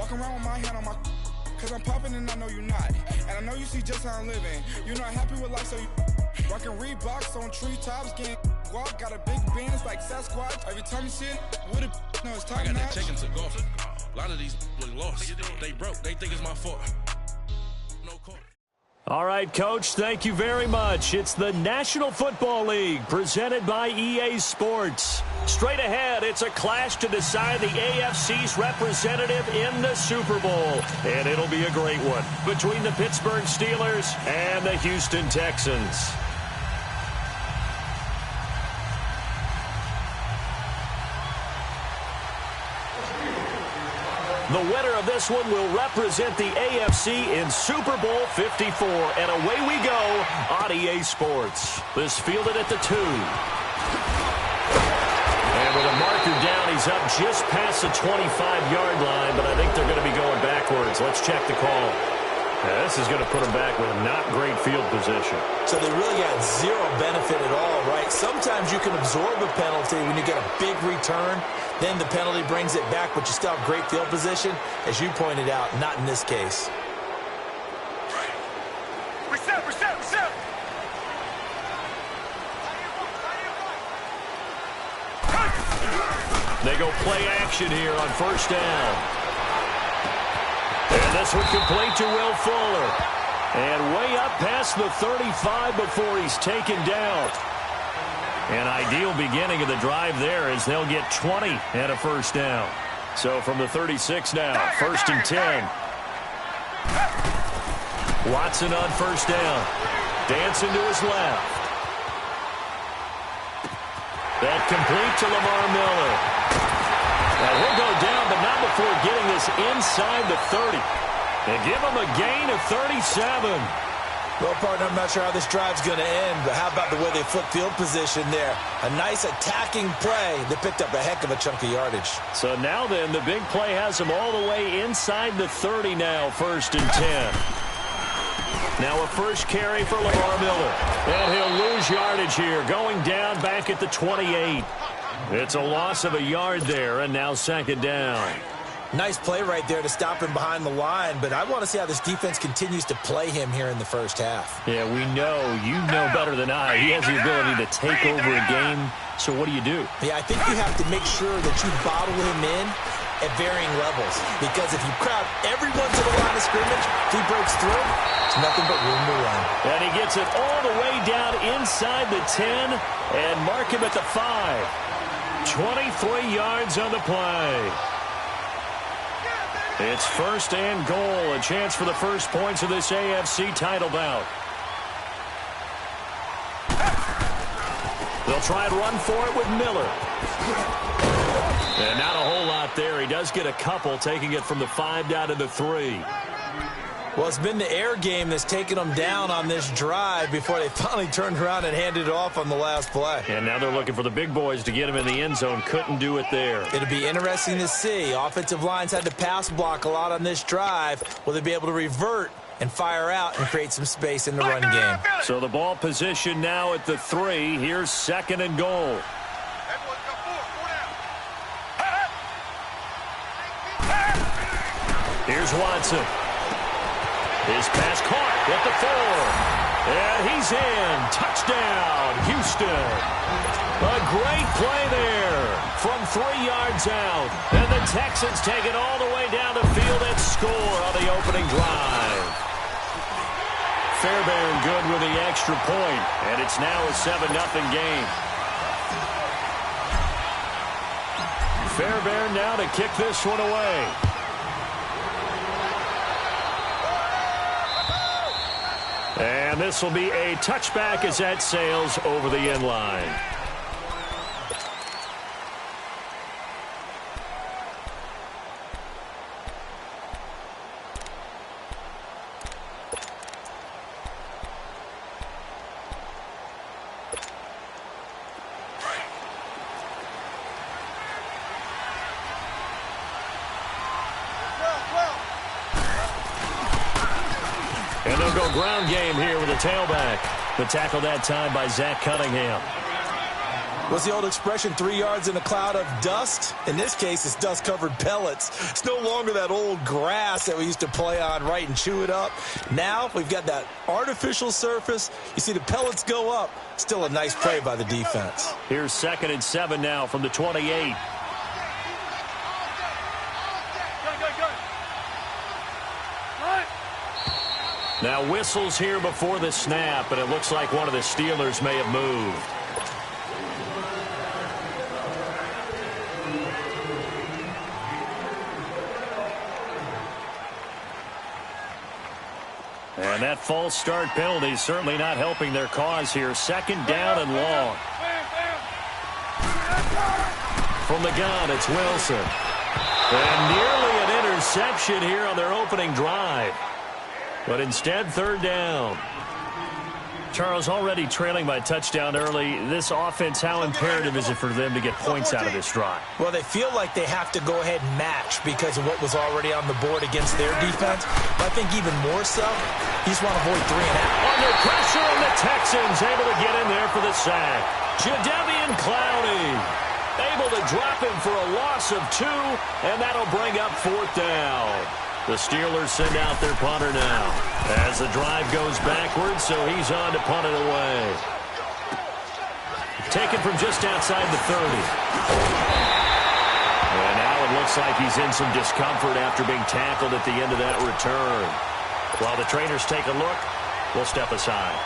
Walk around with my hand on my, cause I'm popping and I know you're not. And I know you see just how I'm living. You're not happy with life, so you rockin' Reeboks on treetops, getting walk, got a big bands like Sasquatch. Every time you see it, with it, no, it's top I got notch. that taken to golf. A lot of these look lost. They broke. They think it's my fault. No court. All right, Coach, thank you very much. It's the National Football League presented by EA Sports. Straight ahead, it's a clash to decide the AFC's representative in the Super Bowl. And it'll be a great one between the Pittsburgh Steelers and the Houston Texans. The winner of this one will represent the AFC in Super Bowl 54. And away we go on EA Sports. This fielded at the 2. And with a marker down, he's up just past the 25-yard line, but I think they're going to be going backwards. Let's check the call. Now, this is going to put them back with not great field position. So they really got zero benefit at all, right? Sometimes you can absorb a penalty when you get a big return. Then the penalty brings it back, but you still have great field position. As you pointed out, not in this case. Reset. They go play action here on first down. And this one complete to Will Fuller. And way up past the 35 before he's taken down. An ideal beginning of the drive there as they'll get 20 and a first down. So from the 36 now, first and 10. Watson on first down. Dancing to his left. That complete to Lamar Miller. Now he'll go down, but not before getting this inside the 30. And give him a gain of 37. Well, partner, I'm not sure how this drive's going to end, but how about the way they flip field position there? A nice attacking play that picked up a heck of a chunk of yardage. So now then, the big play has him all the way inside the 30 now, first and 10. Now a first carry for Lamar Miller. And he'll lose yardage here, going down back at the 28. It's a loss of a yard there, and now second down. Nice play right there to stop him behind the line, but I want to see how this defense continues to play him here in the first half. Yeah, we know. You know better than I. He has the ability to take over a game. So what do you do? Yeah, I think you have to make sure that you bottle him in at varying levels, because if you crowd everyone to the line of scrimmage, if he breaks through, it's nothing but room to run. And he gets it all the way down inside the 10 and mark him at the 5. 23 yards on the play. It's first and goal, a chance for the first points of this AFC title bout. They'll try and run for it with Miller. And not a whole lot there. He does get a couple, taking it from the 5 down to the 3. Well, it's been the air game that's taken them down on this drive before they finally turned around and handed it off on the last play. And now they're looking for the big boys to get him in the end zone. Couldn't do it there. It'll be interesting to see. Offensive lines had to pass block a lot on this drive. Will they be able to revert and fire out and create some space in the run game? So the ball position now at the 3. Here's second and goal. Here's Watson. His pass caught at the 4. And he's in. Touchdown, Houston. A great play there from 3 yards out. And the Texans take it all the way down the field and score on the opening drive. Fairbairn good with the extra point. And it's now a 7-0 game. Fairbairn now to kick this one away. And this will be a touchback as that sails over the end line. And they'll go ground game here with a tailback. The tackle that time by Zach Cunningham. What's the old expression, 3 yards in a cloud of dust? In this case, it's dust-covered pellets. It's no longer that old grass that we used to play on, right, and chew it up. Now we've got that artificial surface. You see the pellets go up. Still a nice play by the defense. Here's 2nd and 7 now from the 28. Now whistles here before the snap, and it looks like one of the Steelers may have moved. And that false start penalty is certainly not helping their cause here. 2nd down and long. From the gun, it's Wilson. And nearly an interception here on their opening drive. But instead, 3rd down. Charles, already trailing by a touchdown early. This offense, how imperative is it for them to get points out of this drive? Well, they feel like they have to go ahead and match because of what was already on the board against their defense. But I think even more so, you just want to avoid 3 and out. Under pressure, and the Texans able to get in there for the sack. Jadeveon Clowney able to drop him for a loss of 2, and that'll bring up 4th down. The Steelers send out their punter now as the drive goes backwards, so he's on to punt it away. Taken from just outside the 30. And now it looks like he's in some discomfort after being tackled at the end of that return. While the trainers take a look, we'll step aside.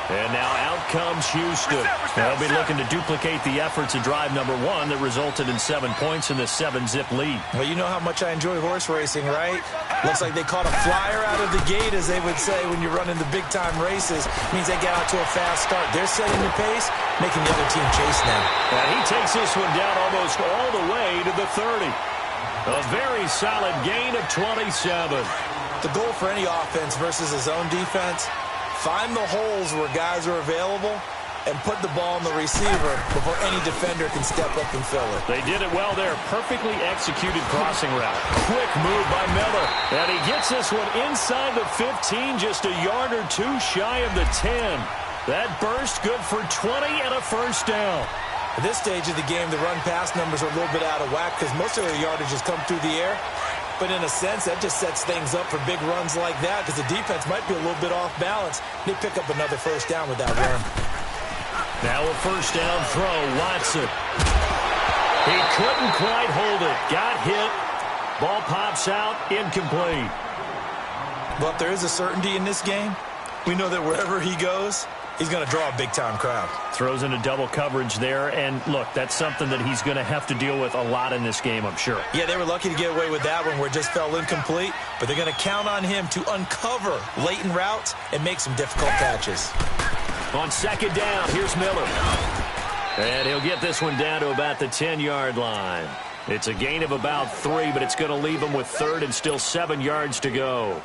And now out comes Houston. They'll be looking to duplicate the efforts of drive number 1 that resulted in 7 points in the 7-zip lead. Well, you know how much I enjoy horse racing, right? Looks like they caught a flyer out of the gate, as they would say when you're running the big-time races. Means they get out to a fast start. They're setting the pace, making the other team chase now. And he takes this one down almost all the way to the 30. A very solid gain of 27. The goal for any offense versus his own defense, find the holes where guys are available and put the ball in the receiver before any defender can step up and fill it. They did it well there. Perfectly executed crossing route. Quick move by Miller. And he gets this one inside the 15, just a yard or 2 shy of the 10. That burst good for 20 and a 1st down. At this stage of the game, the run-pass numbers are a little bit out of whack because most of their yardage has come through the air. But in a sense, that just sets things up for big runs like that because the defense might be a little bit off balance. They pick up another 1st down with that run. Now a 1st down throw, Watson. He couldn't quite hold it. Got hit. Ball pops out, incomplete. Well, if there is a certainty in this game, we know that wherever he goes, he's going to draw a big-time crowd. Throws into double coverage there, and look, that's something that he's going to have to deal with a lot in this game, I'm sure. Yeah, they were lucky to get away with that one where it just fell incomplete, but they're going to count on him to uncover latent routes and make some difficult catches. On 2nd down, here's Miller. And he'll get this one down to about the 10-yard line. It's a gain of about 3, but it's going to leave him with 3rd and still 7 yards to go.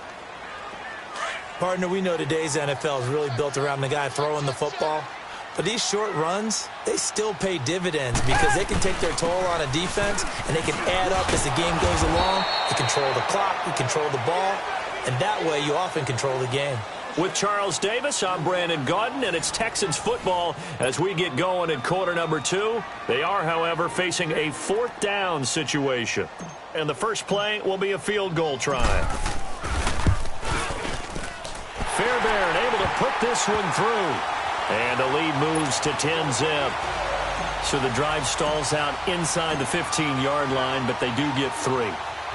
Partner, we know today's NFL is really built around the guy throwing the football. But these short runs, they still pay dividends because they can take their toll on a defense and they can add up as the game goes along. You control the clock, you control the ball, and that way you often control the game. With Charles Davis, I'm Brandon Gaudin, and it's Texans football as we get going in quarter number 2. They are, however, facing a 4th down situation. And the first play will be a field goal try. Fairbairn able to put this one through. And the lead moves to 10-zip. So the drive stalls out inside the 15-yard line, but they do get 3.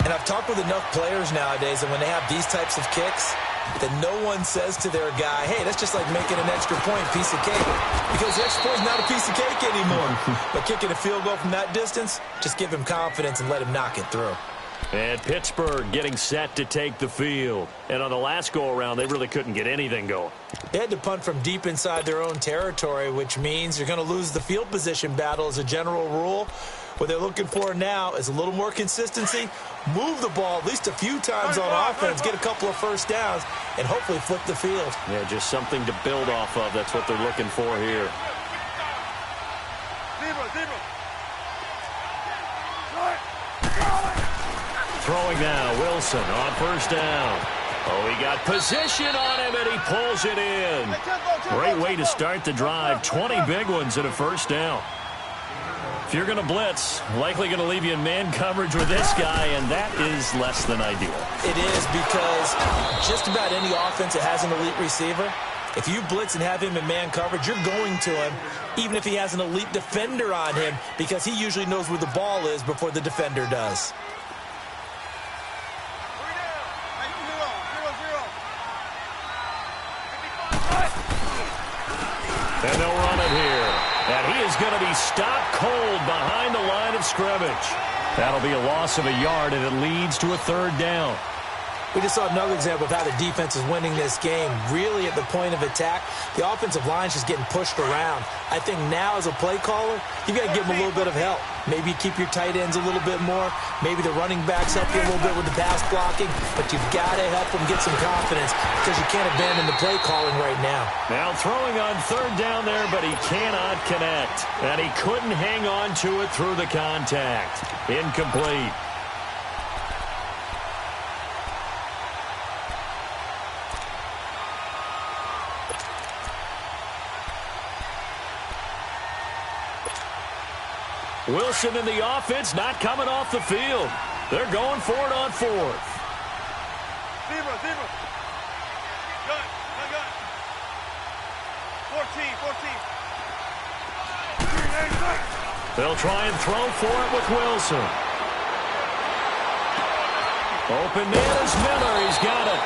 And I've talked with enough players nowadays, and when they have these types of kicks, that no one says to their guy, hey, that's just like making an extra point, piece of cake. Because the extra point is not a piece of cake anymore. But kicking a field goal from that distance, just give him confidence and let him knock it through. And Pittsburgh getting set to take the field. And on the last go-around, they really couldn't get anything going. They had to punt from deep inside their own territory, which means you're going to lose the field position battle as a general rule. What they're looking for now is a little more consistency, move the ball at least a few times on offense, get a couple of 1st downs, and hopefully flip the field. Yeah, just something to build off of. That's what they're looking for here. Throwing now, Wilson on 1st down. Oh, he got position on him, and he pulls it in. Great way to start the drive. 20 big ones and a first down. If you're going to blitz, likely going to leave you in man coverage with this guy, and that is less than ideal. It is, because just about any offense that has an elite receiver, if you blitz and have him in man coverage, you're going to him, even if he has an elite defender on him, because he usually knows where the ball is before the defender does. And they'll run it here. And he is going to be stopped cold behind the line of scrimmage. That'll be a loss of a yard, and it leads to a third down. We just saw another example of how the defense is winning this game. Really, at the point of attack, the offensive line's just getting pushed around. I think now, as a play caller, you've got to give them a little bit of help. Maybe keep your tight ends a little bit more. Maybe the running backs help you a little bit with the pass blocking. But you've got to help them get some confidence, because you can't abandon the play calling right now. Now throwing on third down there, but he cannot connect. And he couldn't hang on to it through the contact. Incomplete. Wilson in the offense, not coming off the field. They're going for it on fourth. Zebra. Gun. 14. They'll try and throw for it with Wilson. Open man is Miller. He's got it.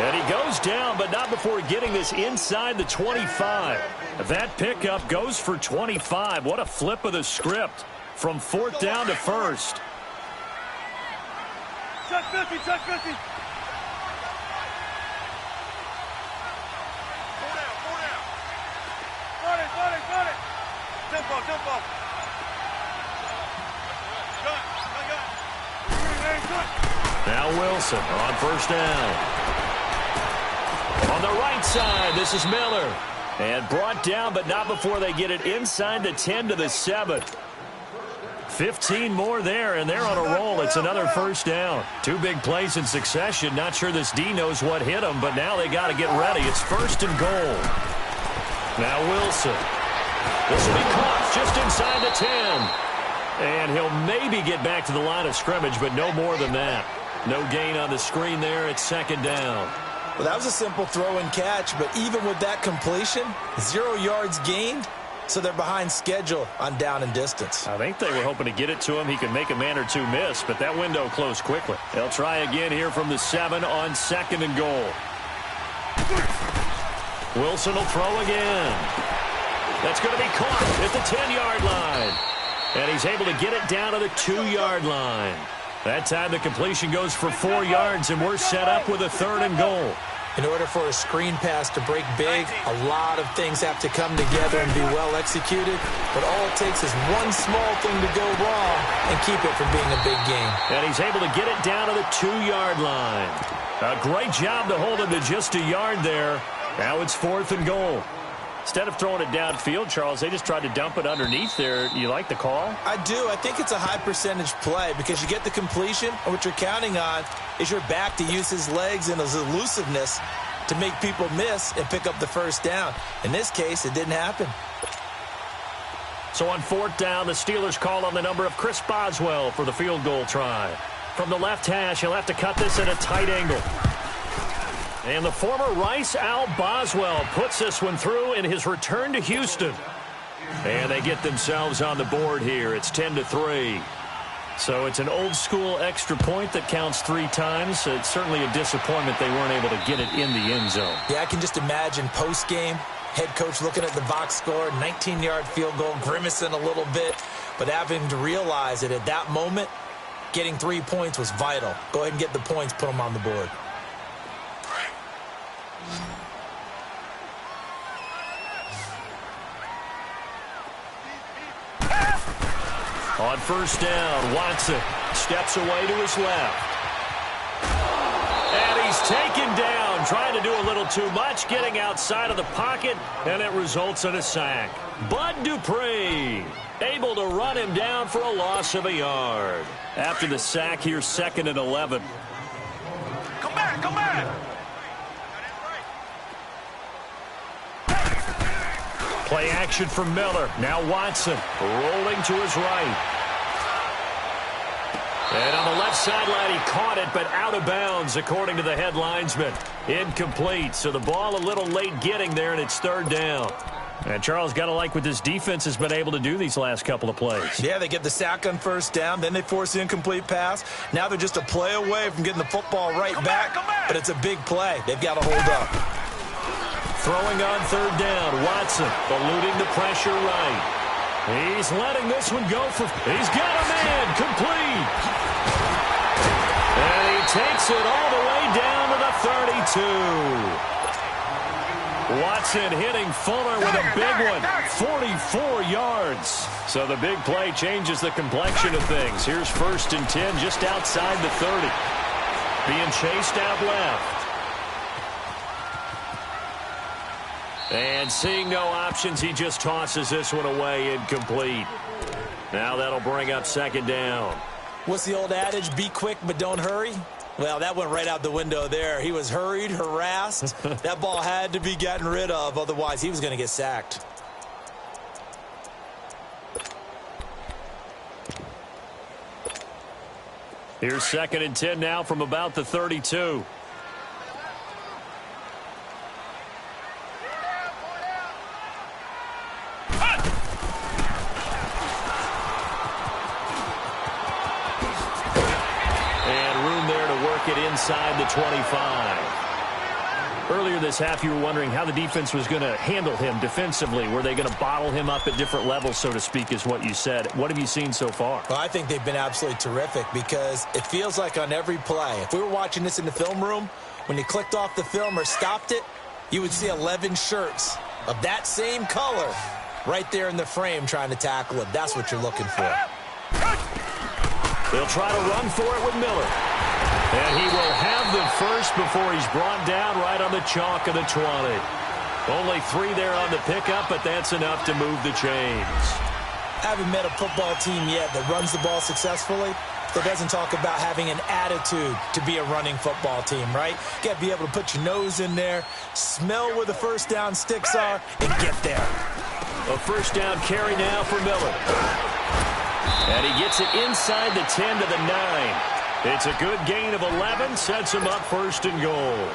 And he goes down, but not before getting this inside the 25. That pickup goes for 25. What a flip of the script from fourth down to first. Check 50. Pull down. Got it. Tempo. Gun. Now Wilson on first down. On the right side, this is Miller. And brought down, but not before they get it inside the 10 to the 7. 15 more there, and they're on a roll. It's another first down. Two big plays in succession. Not sure this D knows what hit him, but now they got to get ready. It's first and goal. Now Wilson. This will be caught just inside the 10. And he'll maybe get back to the line of scrimmage, but no more than that. No gain on the screen there. It's second down. Well, that was a simple throw and catch, but even with that completion, 0 yards gained, so they're behind schedule on down and distance. I think they were hoping to get it to him. He could make a man or two miss, but that window closed quickly. They'll try again here from the 7 on second and goal. Wilson will throw again. That's going to be caught at the 10-yard line. And he's able to get it down to the 2-yard line. That time the completion goes for 4 yards, and we're set up with a third and goal. In order for a screen pass to break big, a lot of things have to come together and be well executed. But all it takes is one small thing to go wrong and keep it from being a big game. And he's able to get it down to the 2-yard line. A great job to hold him to just a yard there. Now it's fourth and goal. Instead of throwing it downfield, Charles, they just tried to dump it underneath there. You like the call? I do. I think it's a high percentage play because you get the completion, and what you're counting on is your back to use his legs and his elusiveness to make people miss and pick up the first down. In this case, it didn't happen. So on fourth down, the Steelers call on the number of Chris Boswell for the field goal try. From the left hash, he'll have to cut this at a tight angle. And the former Rice Al Boswell puts this one through in his return to Houston. And they get themselves on the board here. It's 10-3. So it's an old-school extra point that counts 3 times. It's certainly a disappointment they weren't able to get it in the end zone. Yeah, I can just imagine post-game, head coach looking at the box score, 19-yard field goal, grimacing a little bit, but having to realize that at that moment, getting 3 points was vital. Go ahead and get the points, put them on the board. On first down, Watson steps away to his left. And he's taken down, trying to do a little too much, getting outside of the pocket, and it results in a sack. Bud Dupree able to run him down for a loss of a yard. After the sack, here's 2nd and 11. Come back! Play action from Miller. Now Watson rolling to his right. And on the left sideline, he caught it, but out of bounds, according to the head linesman. Incomplete, so the ball a little late getting there, and it's third down. And Charles, got to like what this defense has been able to do these last couple of plays. Yeah, they get the sack on first down, then they force the incomplete pass. Now they're just a play away from getting the football right back, but it's a big play. They've got to hold up. Throwing on third down, Watson eluding the pressure right. He's letting this one go for... He's got a man, complete. And he takes it all the way down to the 32. Watson hitting Fuller with a big one, 44 yards. So the big play changes the complexion of things. Here's 1st and 10 just outside the 30. Being chased out left. And seeing no options, he just tosses this one away, incomplete. Now that'll bring up 2nd down. What's the old adage, be quick but don't hurry? Well, that went right out the window there. He was hurried, harassed. That ball had to be gotten rid of, otherwise he was going to get sacked. Here's 2nd and 10 now from about the 32. It inside the 25. Earlier this half, you were wondering how the defense was going to handle him defensively. Were they going to bottle him up at different levels, so to speak, is what you said. What have you seen so far? Well, I think they've been absolutely terrific because it feels like on every play, if we were watching this in the film room, when you clicked off the film or stopped it, you would see 11 shirts of that same color right there in the frame trying to tackle him. That's what you're looking for. They'll try to run for it with Miller. And he will have the first before he's brought down right on the chalk of the 20. Only 3 there on the pickup, but that's enough to move the chains. I haven't met a football team yet that runs the ball successfully that doesn't talk about having an attitude to be a running football team, right? You got to be able to put your nose in there, smell where the first down sticks are, and get there. A first down carry now for Miller. And he gets it inside the 10 to the 9. It's a good gain of 11, sets him up 1st and goal.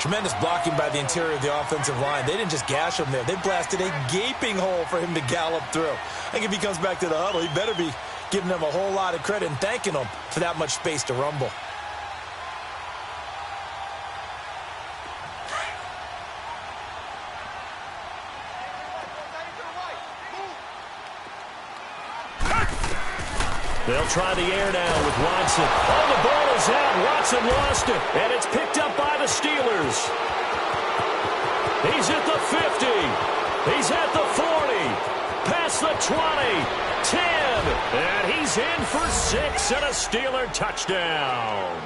Tremendous blocking by the interior of the offensive line. They didn't just gash him there. They blasted a gaping hole for him to gallop through. I think if he comes back to the huddle, he better be giving them a whole lot of credit and thanking them for that much space to rumble. They'll try the air now with Watson. Oh, the ball is out. Watson lost it, and it's picked up by the Steelers. He's at the 50. He's at the 40. Past the 20. 10. And he's in for 6 and a Steeler touchdown.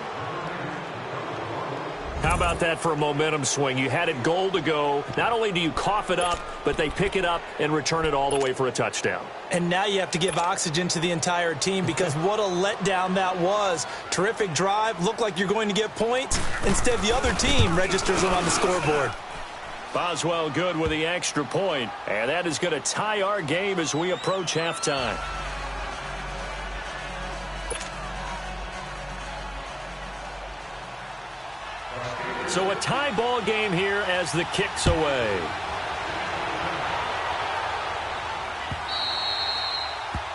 How about that for a momentum swing? You had it goal to go. Not only do you cough it up, but they pick it up and return it all the way for a touchdown. And now you have to give oxygen to the entire team because what a letdown that was. Terrific drive. Looked like you're going to get points. Instead, the other team registers it on the scoreboard. Boswell good with the extra point. And that is going to tie our game as we approach halftime. So a tie ball game here as the kick's away.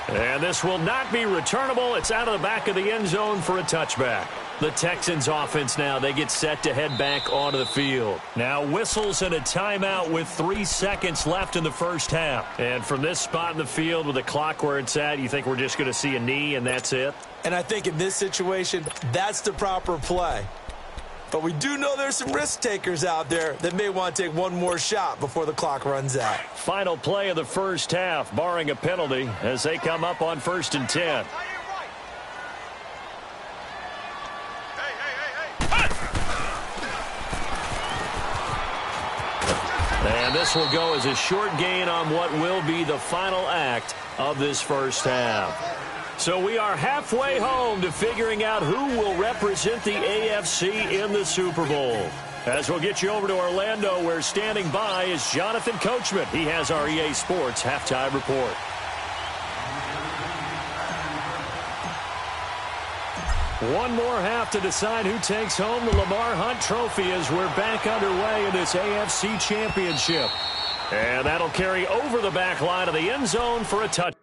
And this will not be returnable. It's out of the back of the end zone for a touchback. The Texans offense now, they get set to head back onto the field. Now whistles and a timeout with 3 seconds left in the first half. And from this spot in the field with the clock where it's at, you think we're just going to see a knee and that's it? And I think in this situation, that's the proper play. But we do know there's some risk takers out there that may want to take one more shot before the clock runs out. Final play of the first half, barring a penalty, as they come up on 1st and 10. And this will go as a short gain on what will be the final act of this first half. So we are halfway home to figuring out who will represent the AFC in the Super Bowl. As we'll get you over to Orlando, where standing by is Jonathan Coachman. He has our EA Sports halftime report. One more half to decide who takes home the Lamar Hunt Trophy as we're back underway in this AFC Championship. And that'll carry over the back line of the end zone for a touchdown.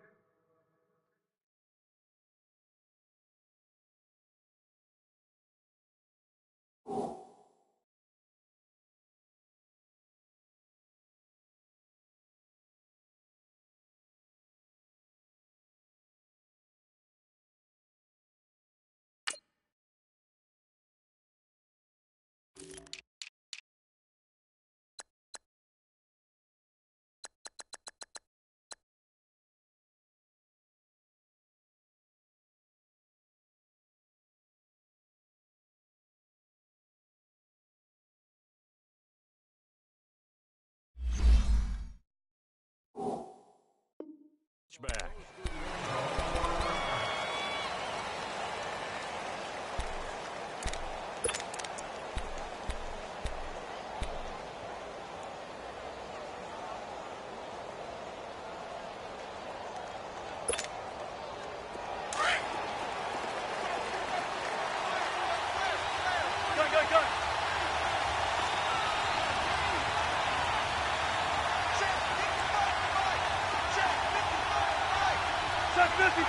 Back. Go.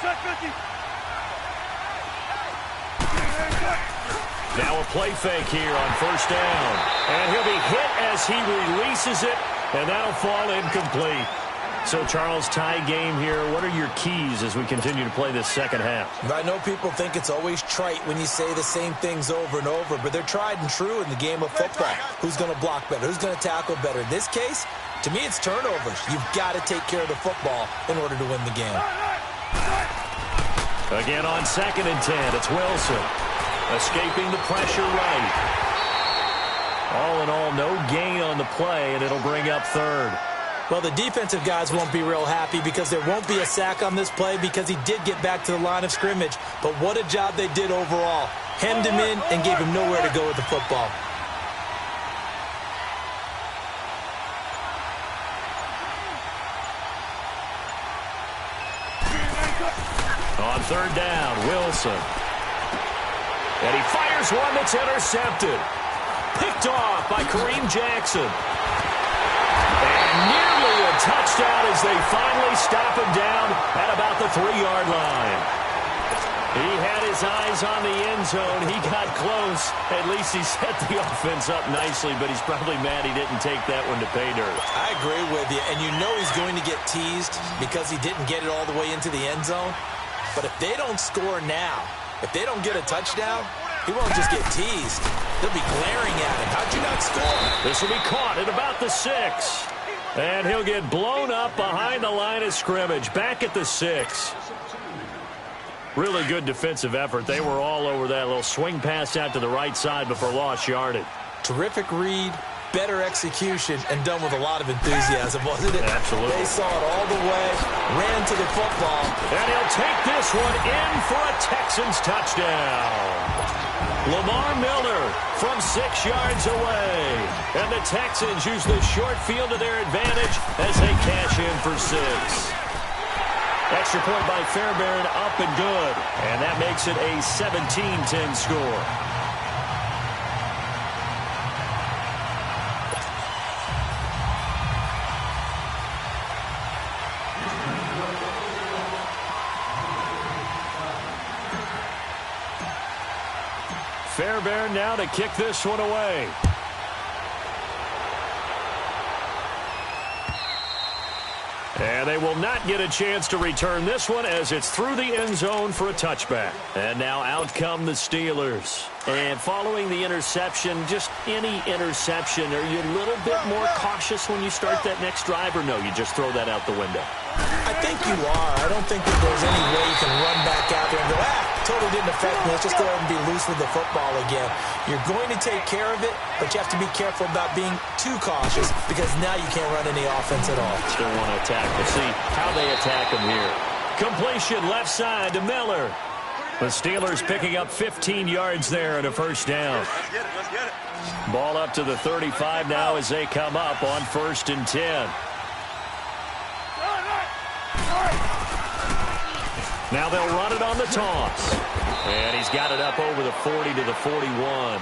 Check 50. Now a play fake here on first down. And he'll be hit as he releases it, and that'll fall incomplete. So, Charles, tie game here. What are your keys as we continue to play this second half? I know people think it's always trite when you say the same things over and over, but they're tried and true in the game of football. Who's going to block better? Who's going to tackle better? In this case, to me, it's turnovers. You've got to take care of the football in order to win the game. Again on 2nd and 10, it's Wilson. Escaping the pressure right. All in all, no gain on the play, and it'll bring up 3rd. Well, the defensive guys won't be real happy because there won't be a sack on this play because he did get back to the line of scrimmage. But what a job they did overall. Hemmed him in and gave him nowhere to go with the football. On 3rd down, Wilson. And he fires one that's intercepted. Picked off by Kareem Jackson. And nearly a touchdown as they finally stop him down at about the 3-yard line. He had his eyes on the end zone. He got close. At least he set the offense up nicely, but he's probably mad he didn't take that one to pay dirt. I agree with you, and you know he's going to get teased because he didn't get it all the way into the end zone. But if they don't score now, if they don't get a touchdown, he won't just get teased. They'll be glaring at him. How'd you not score? This will be caught at about the 6. And he'll get blown up behind the line of scrimmage. Back at the 6. Really good defensive effort. They were all over that little swing pass out to the right side before lost yardage. Terrific read, better execution, and done with a lot of enthusiasm, wasn't it? Absolutely. They saw it all the way, ran to the football. And he'll take this one in for a Texans touchdown. Lamar Miller from 6 yards away. And the Texans use the short field to their advantage as they cash in for 6. Extra point by Fairbairn, up and good. And that makes it a 17-10 score. Fairbairn now to kick this one away. And they will not get a chance to return this one as it's through the end zone for a touchback. And now out come the Steelers. And following the interception, just any interception, are you a little bit more cautious when you start that next drive, or no, you just throw that out the window? I think you are. I don't think that there's any way you can run back out there and go, totally didn't affect me. Let's just go ahead and be loose with the football again. You're going to take care of it, but you have to be careful about being too cautious because now you can't run any offense at all. Still want to attack. We'll see how they attack him here. Completion left side to Miller. The Steelers picking up 15 yards there and a first down. Let's get it. Let's get it. Ball up to the 35 now as they come up on 1st and 10. Now they'll run it on the toss. And he's got it up over the 40 to the 41.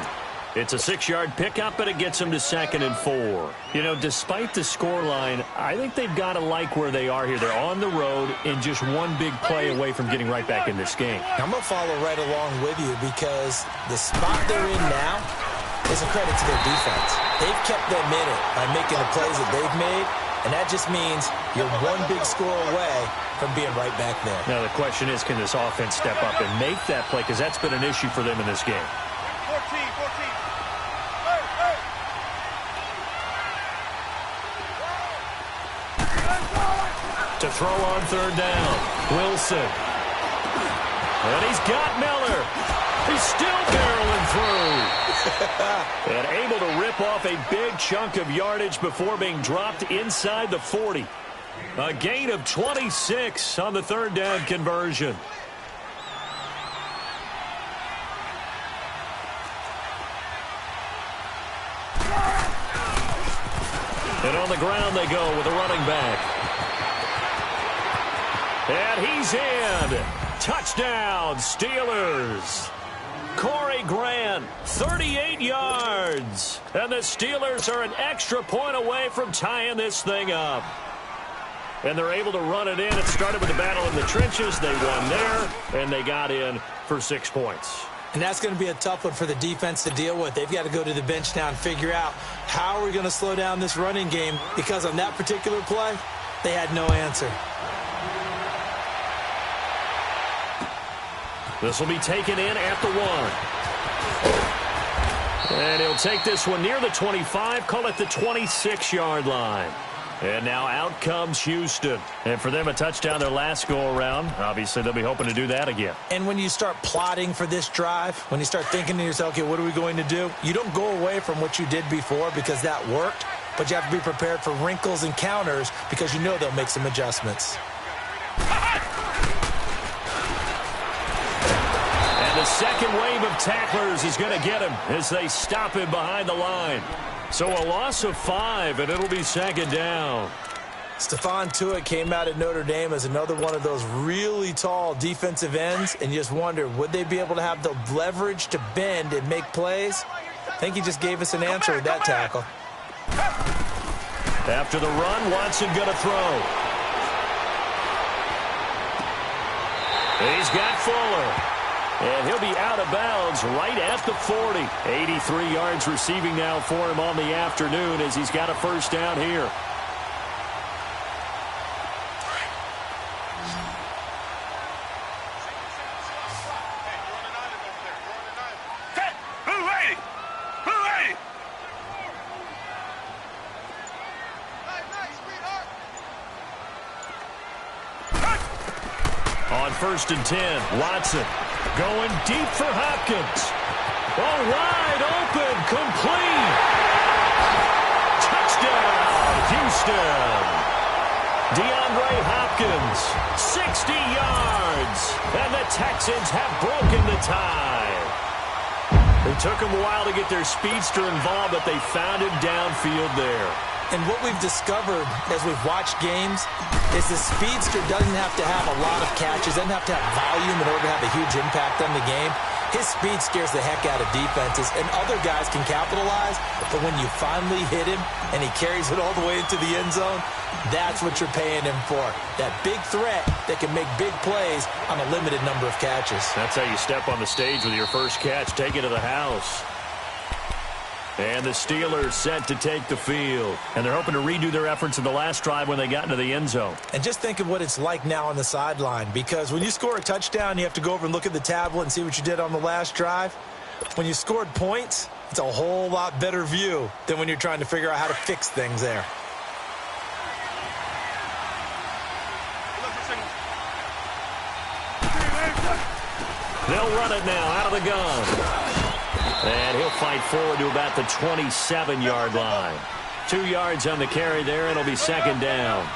It's a 6-yard pickup, and it gets them to 2nd and 4. You know, despite the scoreline, I think they've got to like where they are here. They're on the road and just one big play away from getting right back in this game. I'm going to follow right along with you because the spot they're in now is a credit to their defense. They've kept them in it by making the plays that they've made, and that just means you're one big score away from being right back there. Now the question is, can this offense step up and make that play? Because that's been an issue for them in this game. 14. To throw on 3rd down, Wilson. And he's got Miller. He's still barreling through. And able to rip off a big chunk of yardage before being dropped inside the 40. A gain of 26 on the 3rd down conversion. And on the ground they go with a running back. And he's in. Touchdown, Steelers. Corey Grant, 38 yards. And the Steelers are an extra point away from tying this thing up. And they're able to run it in. It started with the battle in the trenches. They won there, and they got in for 6 points. And that's going to be a tough one for the defense to deal with. They've got to go to the bench now and figure out how are we going to slow down this running game, because on that particular play, they had no answer. This will be taken in at the 1. And he'll take this one near the 25, call it the 26-yard line. And now out comes Houston. And for them, a touchdown their last go-around. Obviously, they'll be hoping to do that again. And when you start plotting for this drive, when you start thinking to yourself, okay, what are we going to do? You don't go away from what you did before because that worked, but you have to be prepared for wrinkles and counters because you know they'll make some adjustments. The second wave of tacklers is going to get him as they stop him behind the line. So a loss of 5, and it'll be 2nd down. Stephon Tuitt came out at Notre Dame as another one of those really tall defensive ends, and you just wonder, would they be able to have the leverage to bend and make plays? I think he just gave us an answer with that tackle. After the run, Watson going to throw. He's got Fuller. And he'll be out of bounds right at the 40. 83 yards receiving now for him on the afternoon as he's got a first down here. On 1st and 10, Watson. Going deep for Hopkins. Oh, wide open, complete. Touchdown, Houston. DeAndre Hopkins, 60 yards. And the Texans have broken the tie. It took them a while to get their speedster involved, but they found him downfield there. And what we've discovered as we've watched games is the speedster doesn't have to have a lot of catches, doesn't have to have volume in order to have a huge impact on the game. His speed scares the heck out of defenses, and other guys can capitalize, but when you finally hit him and he carries it all the way into the end zone, that's what you're paying him for. That big threat that can make big plays on a limited number of catches. That's how you step on the stage with your first catch. Take it to the house. And the Steelers set to take the field. And they're hoping to redo their efforts in the last drive when they got into the end zone. And just think of what it's like now on the sideline, because when you score a touchdown, you have to go over and look at the tablet and see what you did on the last drive. When you scored points, it's a whole lot better view than when you're trying to figure out how to fix things there. They'll run it now out of the gun. And he'll fight forward to about the 27-yard line. 2 yards on the carry there, and it'll be 2nd down.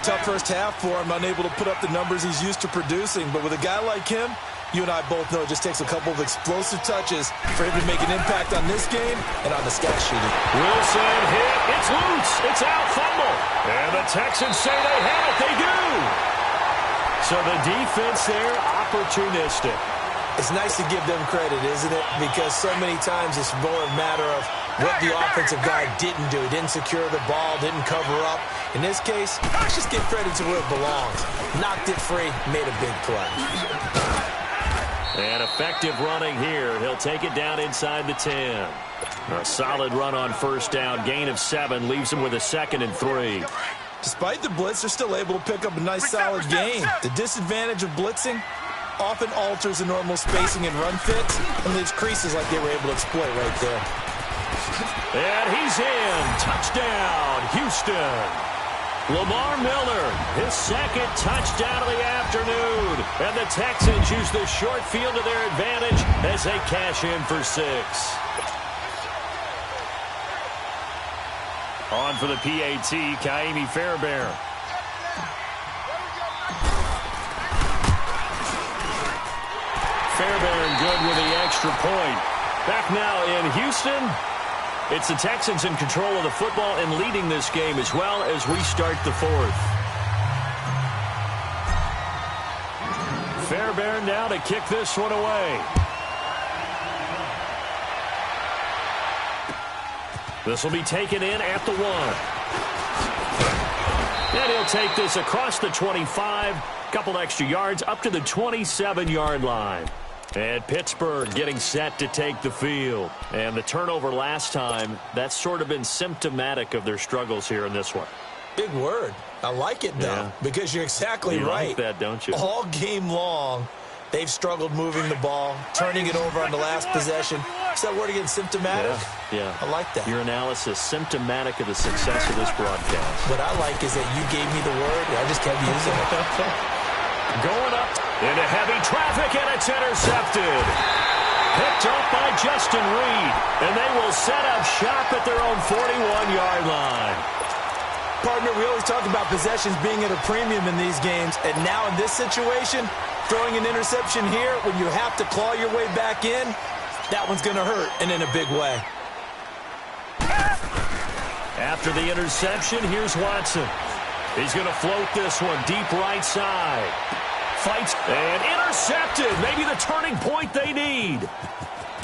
Tough first half for him, unable to put up the numbers he's used to producing. But with a guy like him, You and I both know it just takes a couple of explosive touches for him to make an impact on this game and on the stat sheet. Wilson hit. It's loose. It's out. Fumble. And the Texans say they have it. They do. So the defense there, opportunistic. It's nice to give them credit, isn't it? Because so many times it's more a matter of what the offensive guy didn't do. He didn't secure the ball, didn't cover up. In this case, let's just give credit to where it belongs. Knocked it free, made a big play. And effective running here. He'll take it down inside the 10. A solid run on first down. Gain of 7 leaves him with a 2nd and 3. Despite the blitz, they're still able to pick up a nice solid gain. The disadvantage of blitzing often alters the normal spacing and run fits and leaves creases like they were able to exploit right there. And he's in. Touchdown, Houston. Lamar Miller, his 2nd touchdown of the afternoon. And the Texans use the short field to their advantage as they cash in for 6. On for the PAT, Kaimi Fairbairn. Fairbairn good with the extra point. Back now in Houston. It's the Texans in control of the football and leading this game as well as we start the 4th. Fairbairn now to kick this one away. This will be taken in at the 1. And he'll take this across the 25. Couple extra yards up to the 27-yard line. And Pittsburgh getting set to take the field. And the turnover last time, that's sort of been symptomatic of their struggles here in this one. Big word. I like it, though, because you're exactly right. You like that, don't you? All game long, they've struggled moving the ball, turning it over on the last possession. Is that word again, symptomatic? Yeah. I like that. Your analysis, symptomatic of the success of this broadcast. What I like is that you gave me the word, and I just kept using it. Going up into heavy traffic, and it's intercepted. Picked up by Justin Reed, and they will set up shop at their own 41-yard line. Partner, we always talk about possessions being at a premium in these games, and now in this situation, throwing an interception here when you have to claw your way back in, that one's going to hurt, and in a big way. After the interception, here's Watson. He's going to float this one deep right side. Fights and intercepted. Maybe the turning point they need.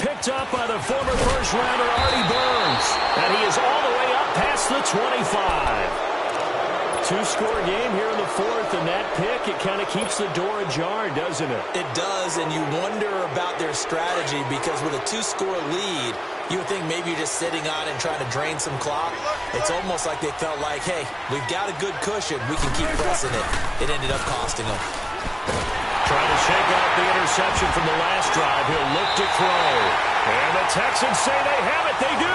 Picked up by the former first-rounder Artie Burns. And he is all the way up past the 25. Two-score game here in the 4th, and that pick, it kind of keeps the door ajar, doesn't it? It does, and you wonder about their strategy because with a 2-score lead, you would think maybe you're just sitting on and trying to drain some clock. It's almost like they felt like, hey, we've got a good cushion. We can keep pressing it. It ended up costing them. Trying to shake off the interception from the last drive. He'll look to throw. And the Texans say they have it. They do.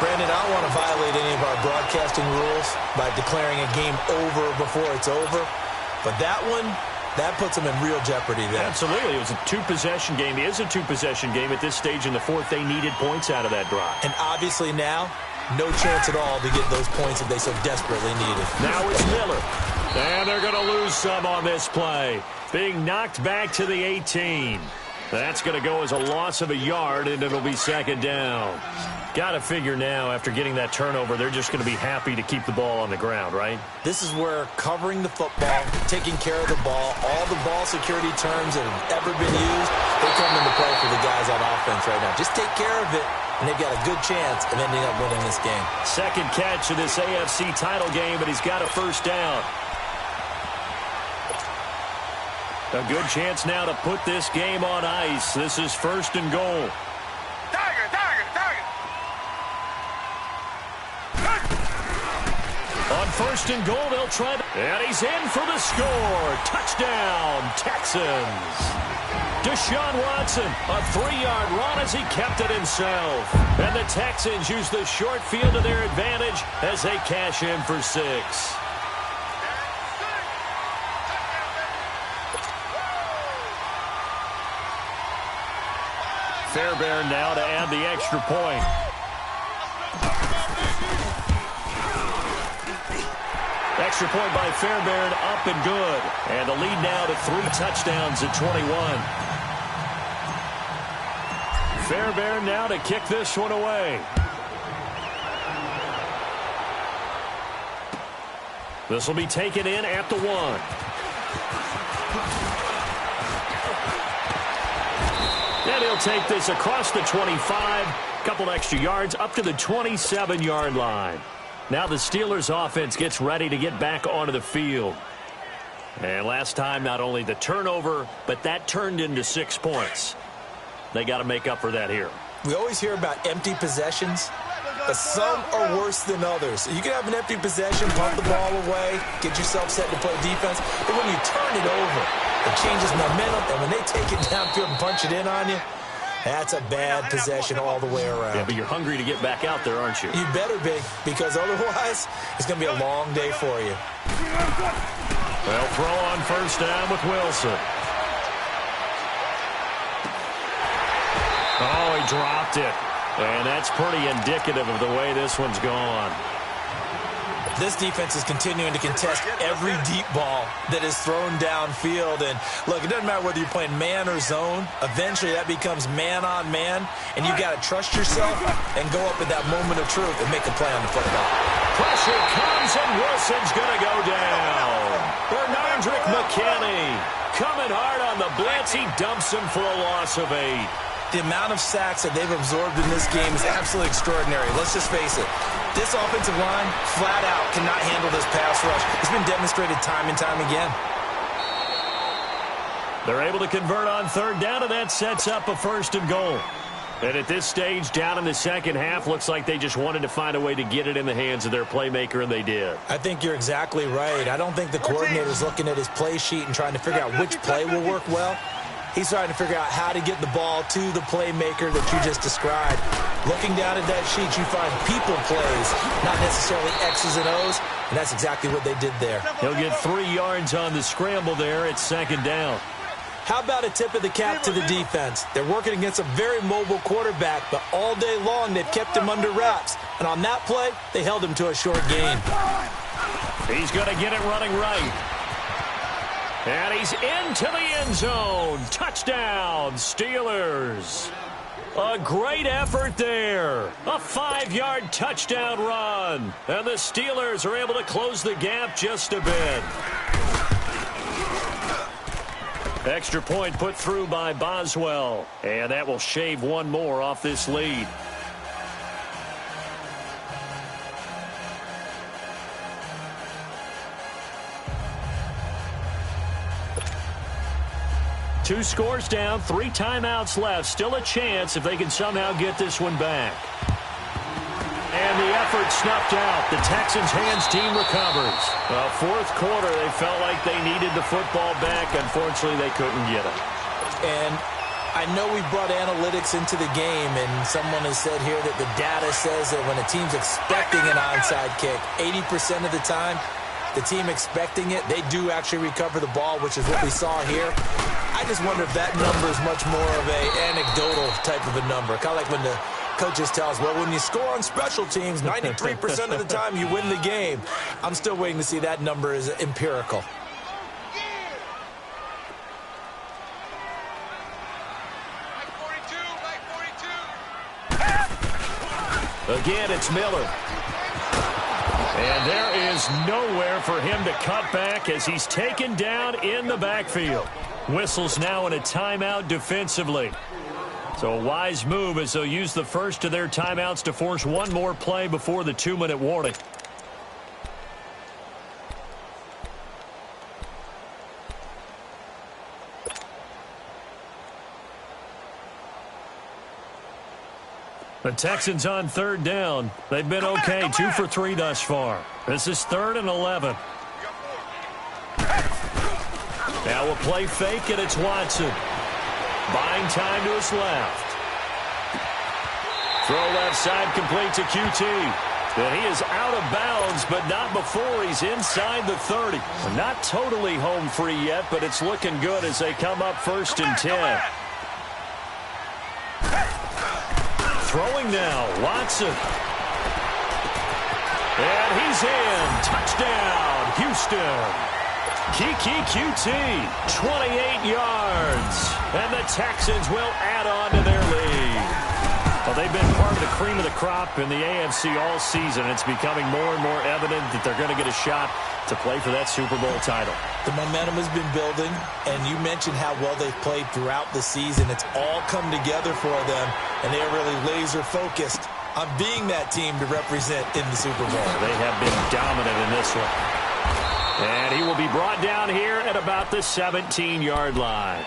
Brandon, I don't want to violate any of our broadcasting rules by declaring a game over before it's over. But that one, that puts them in real jeopardy there. Absolutely. It was a 2-possession game. It is a 2-possession game at this stage in the 4th. They needed points out of that drive. And obviously now, no chance at all to get those points that they so desperately needed. Now it's Miller. And they're going to lose some on this play. Being knocked back to the 18. That's going to go as a loss of a yard, and it'll be 2nd down. Got to figure now, after getting that turnover, they're just going to be happy to keep the ball on the ground, right? This is where covering the football, taking care of the ball, all the ball security terms that have ever been used, they come into play for the guys on offense right now. Just take care of it, and they've got a good chance of ending up winning this game. 2nd catch of this AFC title game, but he's got a 1st down. A good chance now to put this game on ice. This is 1st and goal. On 1st and goal, they'll try. And he's in for the score. Touchdown, Texans. Deshaun Watson, a 3-yard run as he kept it himself. And the Texans use the short field to their advantage as they cash in for 6. Fairbairn now to add the extra point. extra point by Fairbairn, up and good. And the lead now to 3 touchdowns at 21. Fairbairn now to kick this one away. This will be taken in at the 1. And he'll take this across the 25. Couple extra yards up to the 27-yard line. Now the Steelers offense gets ready to get back onto the field. And last time, not only the turnover, but that turned into 6 points. They got to make up for that here. We always hear about empty possessions, but some are worse than others. You can have an empty possession, pump the ball away, get yourself set to play defense, but when you turn it over, it changes momentum, and when they take it downfield and punch it in on you, that's a bad possession all the way around. Yeah, but you're hungry to get back out there, aren't you? You better be, because otherwise, it's going to be a long day for you. They'll throw on first down with Wilson. Oh, he dropped it. And that's pretty indicative of the way this one's gone. This defense is continuing to contest every deep ball that is thrown downfield. And, look, it doesn't matter whether you're playing man or zone. Eventually, that becomes man-on-man, and you've got to trust yourself and go up at that moment of truth and make a play on the football. Pressure comes, and Wilson's going to go down. Bernardrick McKinney coming hard on the blitz. He dumps him for a loss of 8. The amount of sacks that they've absorbed in this game is absolutely extraordinary. Let's just face it. This offensive line, flat out, cannot handle this pass rush. It's been demonstrated time and time again. They're able to convert on third down, and that sets up a 1st and goal. And at this stage, down in the second half, looks like they just wanted to find a way to get it in the hands of their playmaker, and they did. I think you're exactly right. I don't think the coordinator's looking at his play sheet and trying to figure out which play will work well. He's trying to figure out how to get the ball to the playmaker that you just described. Looking down at that sheet, you find people plays, not necessarily X's and O's, and that's exactly what they did there. He'll get 3 yards on the scramble there at 2nd down. How about a tip of the cap to the defense? They're working against a very mobile quarterback, but all day long they've kept him under wraps. And on that play, they held him to a short gain. He's going to get it running right. And he's into the end zone. Touchdown, Steelers. A great effort there. A 5-yard touchdown run. And the Steelers are able to close the gap just a bit. Extra point put through by Boswell. And that will shave one more off this lead. Two scores down, 3 timeouts left. Still a chance if they can somehow get this one back. And the effort snuffed out. The Texans' hands team recovers. Fourth quarter, they felt like they needed the football back. Unfortunately, they couldn't get it. And I know we brought analytics into the game, and someone has said here that the data says that when a team's expecting an onside kick, 80% of the time, the team expecting it, they do actually recover the ball, which is what we saw here. I just wonder if that number is much more of a anecdotal type of a number. Kind of like when the coaches tell us, well, when you score on special teams, 93% of the time you win the game. I'm still waiting to see that number is empirical. Again, it's Miller. And there is nowhere for him to cut back as he's taken down in the backfield. Whistles now in a timeout defensively. So a wise move as they'll use the first of their timeouts to force one more play before the 2-minute warning. The Texans on third down. They've been okay, 2 for 3 thus far. This is 3rd and 11. Now a play fake, and it's Watson. Buying time to his left. Throw left side complete to QT. And he is out of bounds, but not before he's inside the 30. Not totally home free yet, but it's looking good as they come up 1st and 10. Throwing now, Watson. And he's in. Touchdown, Houston. Kiki QT, 28 yards. And the Texans will add on to their lead. Well, they've been part of the cream of the crop in the AFC all season. It's becoming more and more evident that they're going to get a shot to play for that Super Bowl title. The momentum has been building, and you mentioned how well they've played throughout the season. It's all come together for them, and they are really laser-focused on being that team to represent in the Super Bowl. They have been dominant in this one. And he will be brought down here at about the 17-yard line.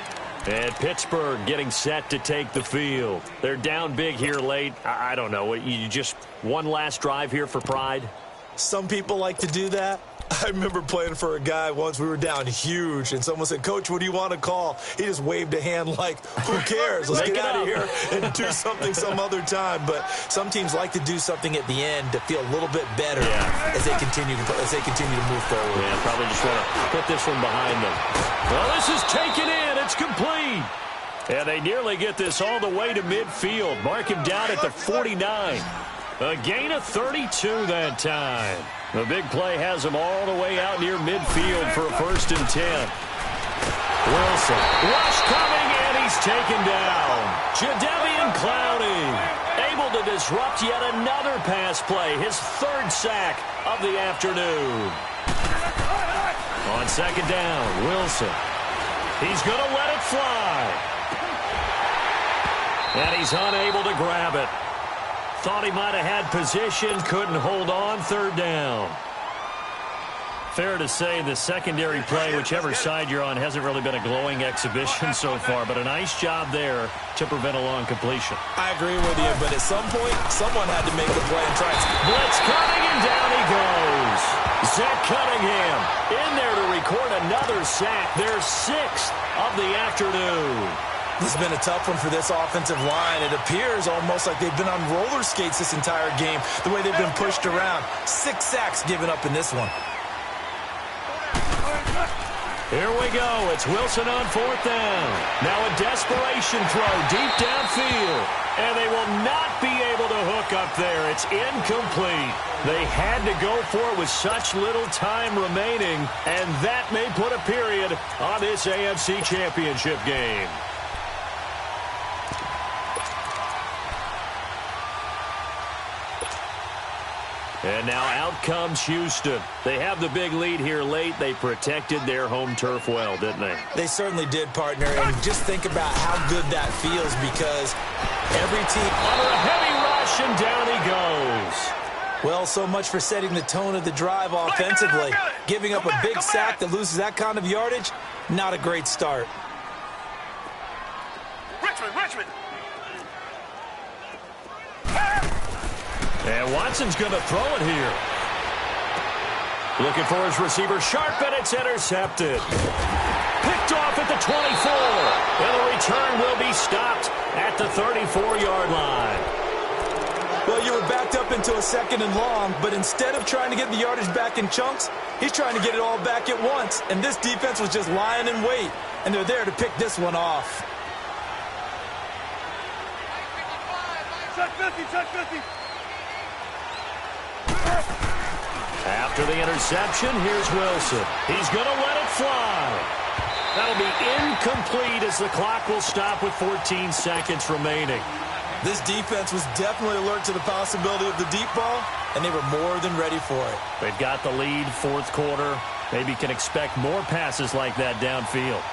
And Pittsburgh getting set to take the field. They're down big here late. I don't know. You just one last drive here for pride? Some people like to do that. I remember playing for a guy once. We were down huge, and someone said, "Coach, what do you want to call?" He just waved a hand like, who cares? Let's get out of here and do something some other time. But some teams like to do something at the end to feel a little bit better as they continue to move forward. Yeah, probably just want to put this one behind them. Well, this is taken in. It's complete. And they nearly get this all the way to midfield. Mark him down at the 49. A gain of 32 that time. The big play has him all the way out near midfield for a 1st and 10. Wilson, rush coming, and he's taken down. Jadeveon Clowney able to disrupt yet another pass play, his 3rd sack of the afternoon. On 2nd down, Wilson. He's going to let it fly. And he's unable to grab it. Thought he might have had position, couldn't hold on, 3rd down. Fair to say the secondary play, whichever side you're on, hasn't really been a glowing exhibition so far, but a nice job there to prevent a long completion. I agree with you, but at some point, someone had to make the play and try it. Blitz coming, and down he goes. Zach Cunningham in there to record another sack, their 6th of the afternoon. This has been a tough one for this offensive line. It appears almost like they've been on roller skates this entire game, the way they've been pushed around. 6 sacks given up in this one. Here we go. It's Wilson on 4th down. Now a desperation throw deep downfield. And they will not be able to hook up there. It's incomplete. They had to go for it with such little time remaining, and that may put a period on this AFC Championship game. And now out comes Houston. They have the big lead here late. They protected their home turf well, didn't they? They certainly did, partner. And just think about how good that feels, because every team... Under a heavy rush, and down he goes. Well, so much for setting the tone of the drive offensively. Giving up a big sack that loses that kind of yardage, not a great start. Richmond! And Watson's going to throw it here. Looking for his receiver, Sharp, and it's intercepted. Picked off at the 24. And the return will be stopped at the 34-yard line. Well, you were backed up into a 2nd and long, but instead of trying to get the yardage back in chunks, he's trying to get it all back at once. And this defense was just lying in wait, and they're there to pick this one off. Check 50. After the interception, here's Wilson. He's going to let it fly. That'll be incomplete as the clock will stop with 14 seconds remaining. This defense was definitely alert to the possibility of the deep ball, and they were more than ready for it. They've got the lead, 4th quarter. Maybe can expect more passes like that downfield.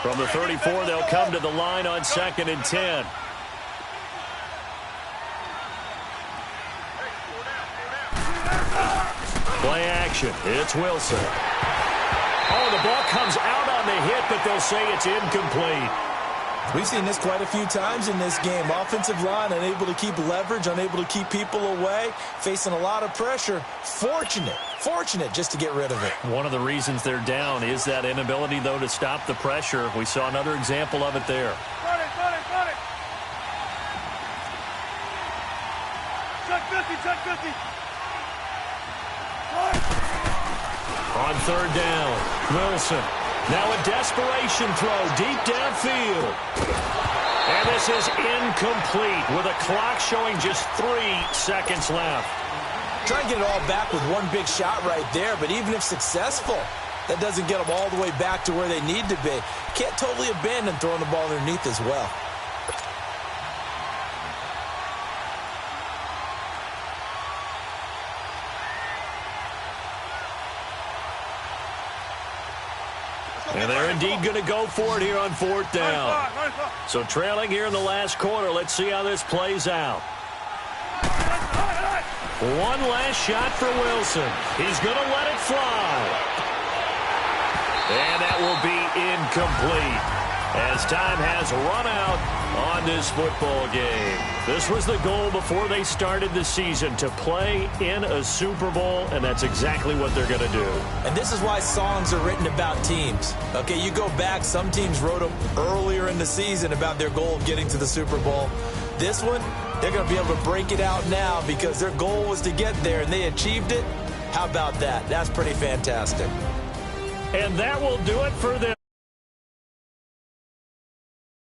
From the 34, they'll come to the line on 2nd and 10. Play action. It's Wilson. Oh, the ball comes out on the hit, but they'll say it's incomplete. We've seen this quite a few times in this game. Offensive line unable to keep leverage, unable to keep people away, facing a lot of pressure. Fortunate just to get rid of it. One of the reasons they're down is that inability, though, to stop the pressure. We saw another example of it there. Got it. Check 50. On 3rd down, Wilson Now a desperation throw deep downfield. And this is incomplete with a clock showing just 3 seconds left. Try and get it all back with one big shot right there, but even if successful, that doesn't get them all the way back to where they need to be. Can't totally abandon throwing the ball underneath as well. And they're indeed going to go for it here on 4th down. So trailing here in the last quarter. Let's see how this plays out. One last shot for Wilson. He's going to let it fly. And that will be incomplete as time has run out on this football game. This was the goal before they started the season, to play in a Super Bowl, and that's exactly what they're going to do. And this is why songs are written about teams. Okay, you go back, some teams wrote them earlier in the season about their goal of getting to the Super Bowl. This one, they're going to be able to break it out now because their goal was to get there, and they achieved it. How about that? That's pretty fantastic. And that will do it for them.